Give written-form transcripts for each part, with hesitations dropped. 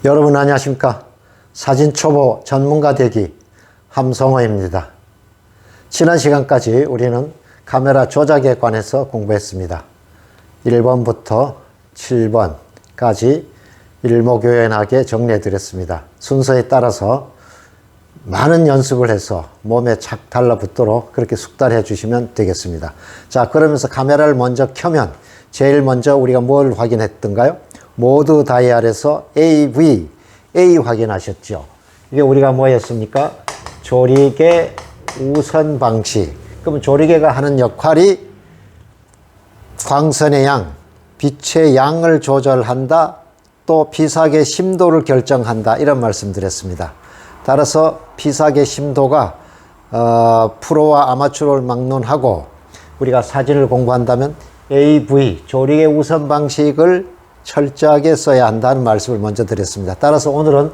여러분 안녕하십니까? 사진 초보 전문가 되기 함성호입니다. 지난 시간까지 우리는 카메라 조작에 관해서 공부했습니다. 1번부터 7번까지 일목요연하게 정리해 드렸습니다. 순서에 따라서 많은 연습을 해서 몸에 착 달라붙도록 그렇게 숙달해 주시면 되겠습니다. 자, 그러면서 카메라를 먼저 켜면 제일 먼저 우리가 뭘 확인했던가요? 모드 다이얼에서 AV, A 확인하셨죠? 이게 우리가 뭐였습니까? 조리개 우선 방식. 그러면 조리개가 하는 역할이 광선의 양, 빛의 양을 조절한다, 또 피사계 심도를 결정한다, 이런 말씀 드렸습니다. 따라서 피사계 심도가 프로와 아마추어를 막론하고 우리가 사진을 공부한다면 AV, 조리개 우선 방식을 철저하게 써야 한다는 말씀을 먼저 드렸습니다. 따라서 오늘은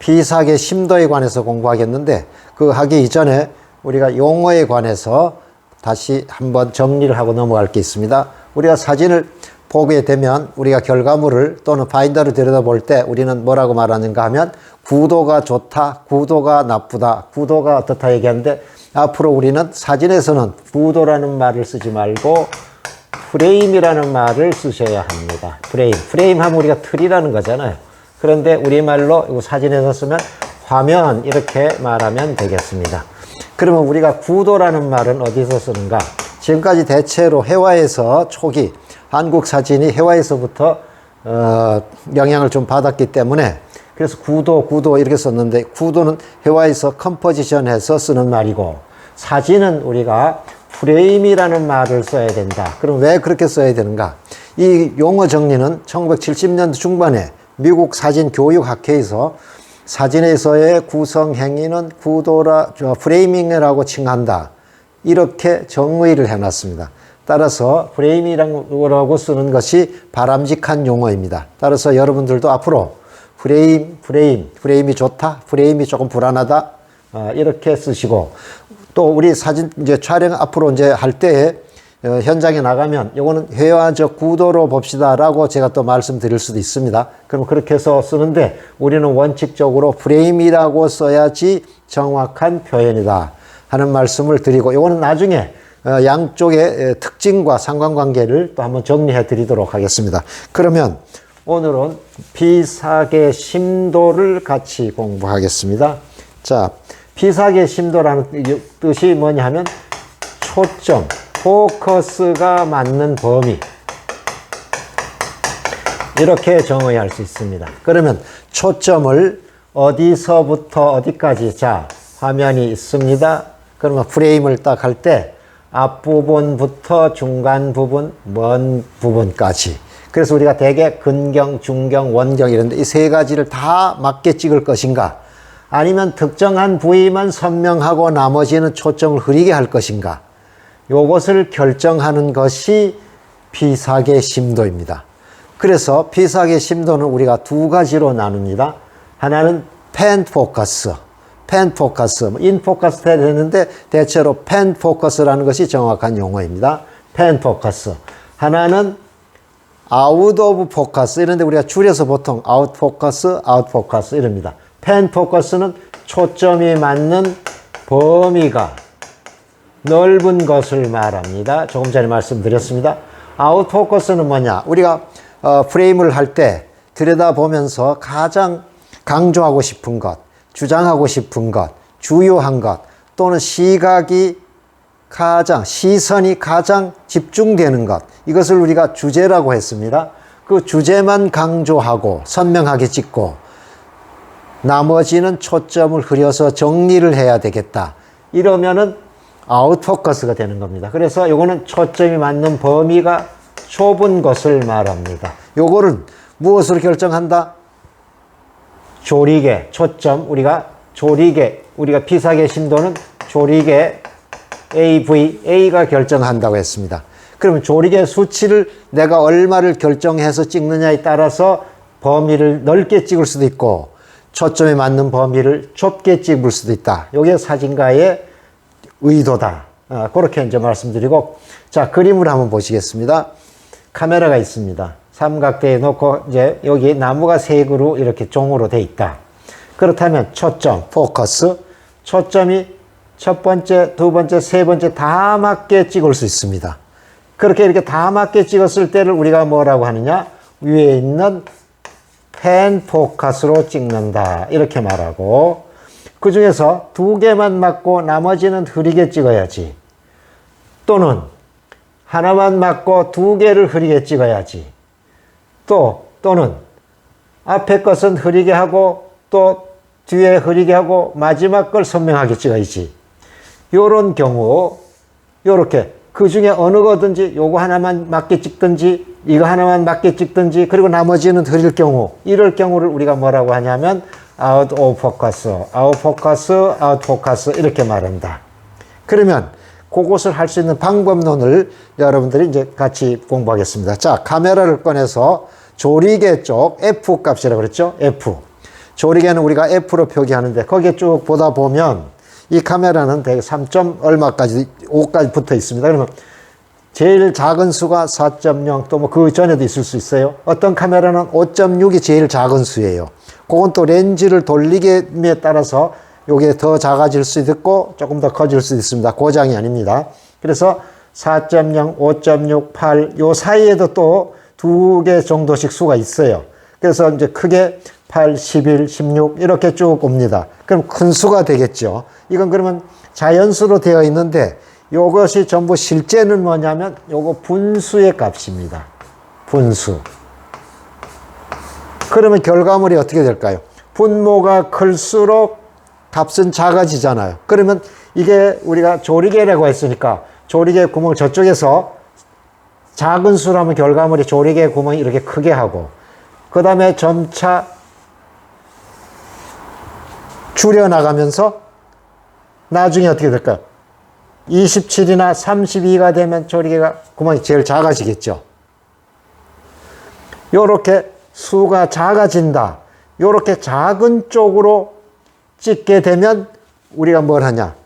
피사계 심도에 관해서 공부하겠는데, 그 하기 이전에 우리가 용어에 관해서 다시 한번 정리를 하고 넘어갈 게 있습니다. 우리가 사진을 보게 되면 우리가 결과물을 또는 파인더를 들여다볼 때 우리는 뭐라고 말하는가 하면 구도가 좋다, 구도가 나쁘다, 구도가 어떻다 얘기하는데, 앞으로 우리는 사진에서는 구도라는 말을 쓰지 말고 프레임이라는 말을 쓰셔야 합니다. 프레임 하면 우리가 틀이라는 거잖아요. 그런데 우리말로 이거 사진에서 쓰면 화면, 이렇게 말하면 되겠습니다. 그러면 우리가 구도라는 말은 어디서 쓰는가? 지금까지 대체로 해화에서 초기 한국 사진이 해화에서부터 영향을 좀 받았기 때문에 그래서 구도 이렇게 썼는데, 구도는 해화에서 컴포지션해서 쓰는 말이고, 사진은 우리가 프레임이라는 말을 써야 된다. 그럼 왜 그렇게 써야 되는가? 이 용어 정리는 1970년대 중반에 미국 사진교육학회에서 사진에서의 구성 행위는 프레이밍이라고 칭한다, 이렇게 정의를 해놨습니다. 따라서 프레임이라고 쓰는 것이 바람직한 용어입니다. 따라서 여러분들도 앞으로 프레임이 좋다, 프레임이 조금 불안하다, 이렇게 쓰시고, 또 우리 사진 이제 촬영 앞으로 이제 할 때 현장에 나가면 이거는 회화적 구도로 봅시다라고 제가 또 말씀드릴 수도 있습니다. 그럼 그렇게 해서 쓰는데, 우리는 원칙적으로 프레임이라고 써야지 정확한 표현이다 하는 말씀을 드리고, 이거는 나중에 양쪽의 특징과 상관관계를 또 한번 정리해 드리도록 하겠습니다. 그러면 오늘은 피사계 심도를 같이 공부하겠습니다. 자, 피사계 심도라는 뜻이 뭐냐 하면 초점, 포커스가 맞는 범위, 이렇게 정의할 수 있습니다. 그러면 초점을 어디서부터 어디까지, 자, 화면이 있습니다. 그러면 프레임을 딱 할 때 앞부분부터 중간 부분, 먼 부분까지. 그래서 우리가 대개 근경, 중경, 원경 이런데 이 세 가지를 다 맞게 찍을 것인가, 아니면 특정한 부위만 선명하고 나머지는 초점을 흐리게 할 것인가, 요것을 결정하는 것이 피사계 심도입니다. 그래서 피사계 심도는 우리가 두 가지로 나눕니다. 하나는 펜 포커스, 인포커스 해야 되는데 대체로 펜 포커스라는 것이 정확한 용어입니다. 펜 포커스. 하나는 아웃 오브 포커스, 이런데 우리가 줄여서 보통 아웃 포커스 이럽니다. 펜 포커스는 초점이 맞는 범위가 넓은 것을 말합니다. 조금 전에 말씀드렸습니다. 아웃 포커스는 뭐냐? 우리가 프레임을 할 때 들여다보면서 가장 강조하고 싶은 것, 주장하고 싶은 것, 주요한 것, 또는 시선이 가장 집중되는 것, 이것을 우리가 주제라고 했습니다. 그 주제만 강조하고 선명하게 찍고 나머지는 초점을 흐려서 정리를 해야 되겠다, 이러면은 아웃포커스가 되는 겁니다. 그래서 요거는 초점이 맞는 범위가 좁은 것을 말합니다. 요거는 무엇으로 결정한다? 조리개, 초점, 우리가 피사계 심도는 조리개 A가 결정한다고 했습니다. 그러면 조리개 수치를 내가 얼마를 결정해서 찍느냐에 따라서 범위를 넓게 찍을 수도 있고 초점에 맞는 범위를 좁게 찍을 수도 있다. 이게 사진가의 의도다. 그렇게 이제 말씀드리고, 자, 그림을 한번 보시겠습니다. 카메라가 있습니다. 삼각대에 놓고 이제 여기 나무가 색으로 이렇게 종으로 돼 있다. 그렇다면 초점, 포커스, 초점이 첫 번째, 두 번째, 세 번째 다 맞게 찍을 수 있습니다. 그렇게 이렇게 다 맞게 찍었을 때를 우리가 뭐라고 하느냐? 위에 있는 펜 포커스로 찍는다. 이렇게 말하고, 그 중에서 두 개만 맞고 나머지는 흐리게 찍어야지. 또는 하나만 맞고 두 개를 흐리게 찍어야지. 또는 앞에 것은 흐리게 하고 또 뒤에 흐리게 하고 마지막 걸 선명하게 찍어야지. 요런 경우 요렇게 그 중에 어느 거든지 요거 하나만 맞게 찍든지 이거 하나만 맞게 찍든지 그리고 나머지는 흐릴 경우, 이럴 경우를 우리가 뭐라고 하냐면 out of focus, out focus, out focus 이렇게 말한다. 그러면 그것을 할 수 있는 방법론을 여러분들이 이제 같이 공부하겠습니다. 자, 카메라를 꺼내서 조리개 쪽 F 값이라고 그랬죠? F. 조리개는 우리가 F로 표기하는데 거기에 쭉 보다 보면 이 카메라는 대개 3점 얼마까지 5까지 붙어 있습니다. 그러면 제일 작은 수가 4.0 또 뭐 그 전에도 있을 수 있어요. 어떤 카메라는 5.6이 제일 작은 수예요. 그건 또 렌즈를 돌리기에 따라서 요게 더 작아질 수도 있고 조금 더 커질 수도 있습니다. 고장이 아닙니다. 그래서 4.0, 5.6, 8 요 사이에도 또 두 개 정도씩 수가 있어요. 그래서 이제 크게 8, 11, 16 이렇게 쭉 옵니다. 그럼 큰 수가 되겠죠. 이건 그러면 자연수로 되어 있는데 요것이 전부 실제는 뭐냐면 요거 분수의 값입니다. 분수. 그러면 결과물이 어떻게 될까요? 분모가 클수록 값은 작아지잖아요. 그러면 이게 우리가 조리개라고 했으니까 조리개 구멍 저쪽에서 작은 수라면 결과물이 조리개 구멍이 이렇게 크게 하고 그 다음에 점차 줄여나가면서 나중에 어떻게 될까요? 27이나 32가 되면 조리개가 구멍이 제일 작아지겠죠. 요렇게 수가 작아진다. 요렇게 작은 쪽으로 찍게 되면 우리가 뭘 하냐?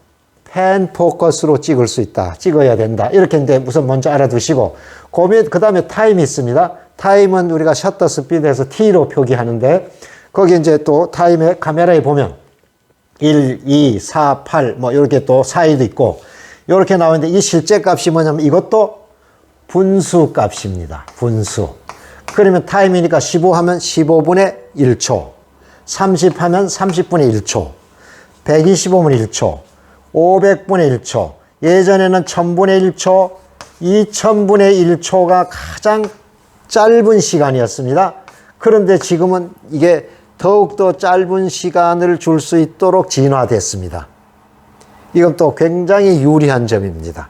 펜 포커스로 찍을 수 있다. 찍어야 된다. 이렇게 이제 우선 먼저 알아두시고 그 다음에 타임이 있습니다. 타임은 우리가 셔터 스피드에서 T로 표기하는데 거기 이제 또 타임에 카메라에 보면 1, 2, 4, 8 뭐 이렇게 또 사이도 있고 이렇게 나오는데 이 실제 값이 뭐냐면 이것도 분수 값입니다. 분수. 그러면 타임이니까 15 하면 15분의 1초, 30 하면 30분의 1초, 125분 1초, 500분의 1초, 예전에는 1000분의 1초, 2000분의 1초가 가장 짧은 시간이었습니다. 그런데 지금은 이게 더욱더 짧은 시간을 줄 수 있도록 진화됐습니다. 이건 또 굉장히 유리한 점입니다.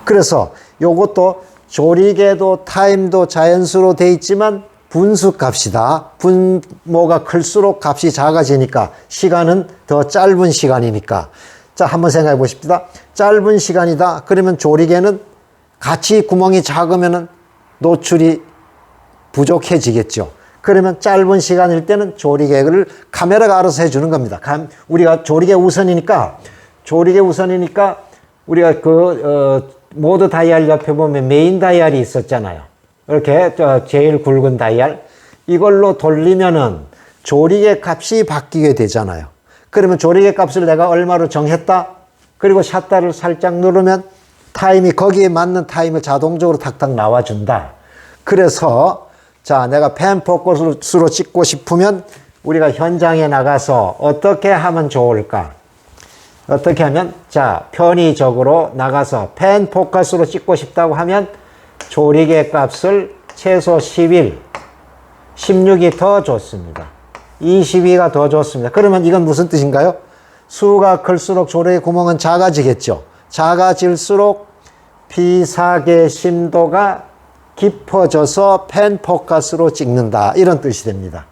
그래서 이것도 조리개도 타임도 자연수로 돼 있지만 분수 값이다. 분모가 클수록 값이 작아지니까 시간은 더 짧은 시간이니까. 자, 한번 생각해 보십시다. 짧은 시간이다. 그러면 조리개는 같이 구멍이 작으면 노출이 부족해지겠죠. 그러면 짧은 시간일 때는 조리개를 카메라가 알아서 해주는 겁니다. 우리가 조리개 우선이니까 우리가 모드 다이얼 옆에 보면 메인 다이얼이 있었잖아요. 이렇게 제일 굵은 다이얼. 이걸로 돌리면은 조리개 값이 바뀌게 되잖아요. 그러면 조리개 값을 내가 얼마로 정했다. 그리고 샷다를 살짝 누르면 타임이 거기에 맞는 타임을 자동적으로 탁탁 나와준다. 그래서 자, 내가 펜 포커스로 찍고 싶으면 우리가 현장에 나가서 어떻게 하면 좋을까? 어떻게 하면 자, 편의적으로 나가서 펜 포커스로 찍고 싶다고 하면 조리개 값을 최소 11, 16이 더 좋습니다. 22가 더 좋습니다. 그러면 이건 무슨 뜻인가요? 수가 클수록 조리개 구멍은 작아지겠죠. 작아질수록 피사계 심도가 깊어져서 펜 포커스로 찍는다. 이런 뜻이 됩니다.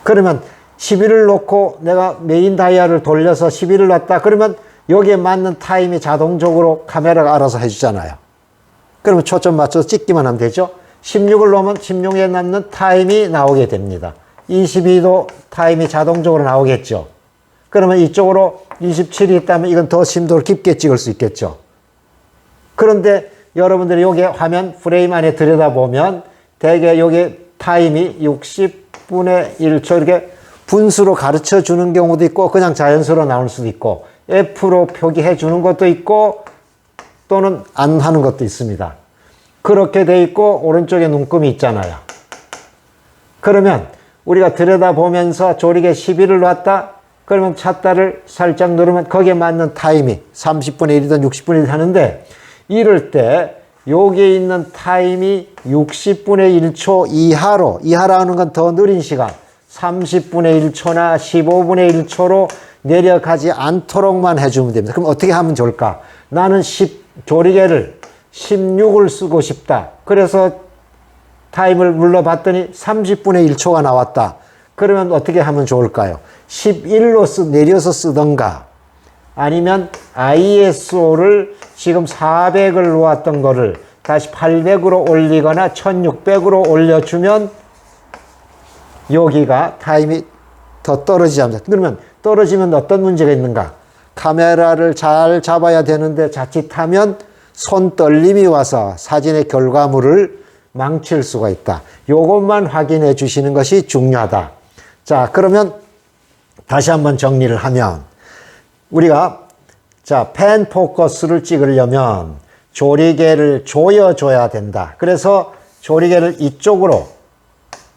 그러면 11을 놓고 내가 메인 다이얼을 돌려서 11을 놨다. 그러면 여기에 맞는 타임이 자동적으로 카메라가 알아서 해주잖아요. 그러면 초점 맞춰서 찍기만 하면 되죠. 16을 놓으면 16에 남는 타임이 나오게 됩니다. 22도 타임이 자동적으로 나오겠죠. 그러면 이쪽으로 27이 있다면 이건 더 심도를 깊게 찍을 수 있겠죠. 그런데 여러분들이 여기 화면 프레임 안에 들여다보면 대개 여기 타임이 60분의 1초 이렇게 분수로 가르쳐 주는 경우도 있고 그냥 자연수로 나올 수도 있고 F로 표기해 주는 것도 있고 또는 안 하는 것도 있습니다. 그렇게 돼 있고 오른쪽에 눈금이 있잖아요. 그러면 우리가 들여다보면서 조리개 11을 놨다. 그러면 찻다를 살짝 누르면 거기에 맞는 타임이 30분의 1이든 60분의 1 하는데 이럴 때 여기에 있는 타임이 60분의 1초 이하라는 건 더 느린 시간 30분의 1초나 15분의 1초로 내려가지 않도록만 해주면 됩니다. 그럼 어떻게 하면 좋을까? 나는 조리개를 16을 쓰고 싶다. 그래서 타임을 눌러봤더니 30분의 1초가 나왔다. 그러면 어떻게 하면 좋을까요? 11로 내려서 쓰던가 아니면 ISO를 지금 400을 놓았던 거를 다시 800으로 올리거나 1600으로 올려주면 여기가 타임이 더 떨어지지 않습니다. 그러면 떨어지면 어떤 문제가 있는가? 카메라를 잘 잡아야 되는데 자칫하면 손 떨림이 와서 사진의 결과물을 망칠 수가 있다. 요것만 확인해 주시는 것이 중요하다. 자, 그러면 다시 한번 정리를 하면 우리가 펜 포커스를 찍으려면 조리개를 조여줘야 된다. 그래서 조리개를 이쪽으로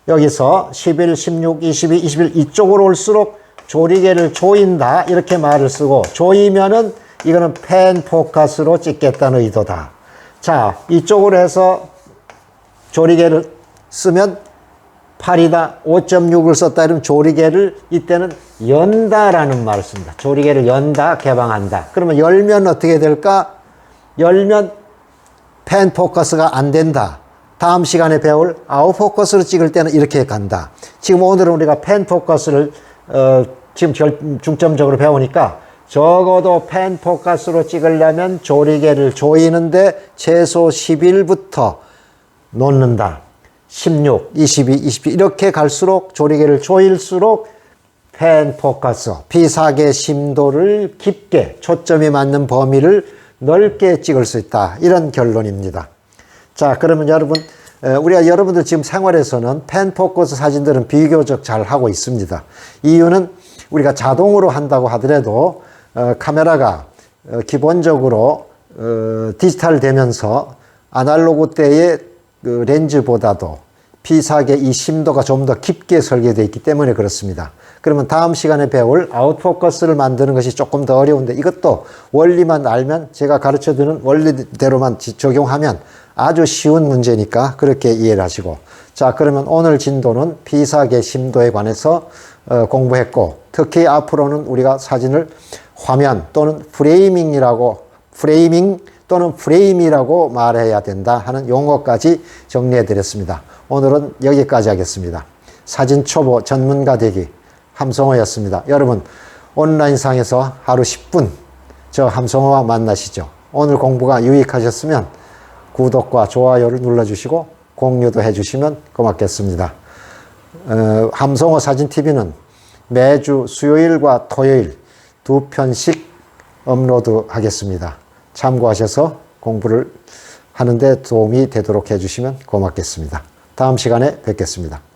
여기서 11, 16, 22, 21 이쪽으로 올수록 조리개를 조인다. 이렇게 말을 쓰고 조이면은 이거는 펜 포커스로 찍겠다는 의도다. 자, 이쪽으로 해서 조리개를 쓰면 8이다, 5.6을 썼다 이러면 조리개를 이때는 연다라는 말을 씁니다. 조리개를 연다, 개방한다. 그러면 열면 어떻게 될까? 열면 펜 포커스가 안 된다. 다음 시간에 배울 아웃포커스로 찍을 때는 이렇게 간다. 지금 오늘은 우리가 펜 포커스를 지금 중점적으로 배우니까 적어도 펜 포커스로 찍으려면 조리개를 조이는데 최소 10일부터 놓는다. 16, 22, 22 이렇게 갈수록 조리개를 조일수록 펜 포커스, 피사계 심도를 깊게 초점이 맞는 범위를 넓게 찍을 수 있다. 이런 결론입니다. 자, 그러면 여러분들 지금 생활에서는 펜 포커스 사진들은 비교적 잘 하고 있습니다. 이유는 우리가 자동으로 한다고 하더라도 카메라가 기본적으로 디지털 되면서 아날로그 때의 그 렌즈보다도 피사계 이 심도가 좀 더 깊게 설계되어 있기 때문에 그렇습니다. 그러면 다음 시간에 배울 아웃포커스를 만드는 것이 조금 더 어려운데 이것도 원리만 알면 제가 가르쳐드리는 원리대로만 적용하면 아주 쉬운 문제니까 그렇게 이해를 하시고 자 그러면 오늘 진도는 피사계 심도에 관해서 공부했고 특히 앞으로는 우리가 사진을 화면 또는 프레이밍 또는 프레임이라고 말해야 된다 하는 용어까지 정리해 드렸습니다. 오늘은 여기까지 하겠습니다. 사진 초보 전문가 되기 함성호였습니다. 여러분 온라인상에서 하루 10분 저 함성호와 만나시죠. 오늘 공부가 유익하셨으면 구독과 좋아요를 눌러주시고 공유도 해주시면 고맙겠습니다. 함성호 사진TV는 매주 수요일과 토요일 2편씩 업로드 하겠습니다. 참고하셔서 공부를 하는데 도움이 되도록 해주시면 고맙겠습니다. 다음 시간에 뵙겠습니다.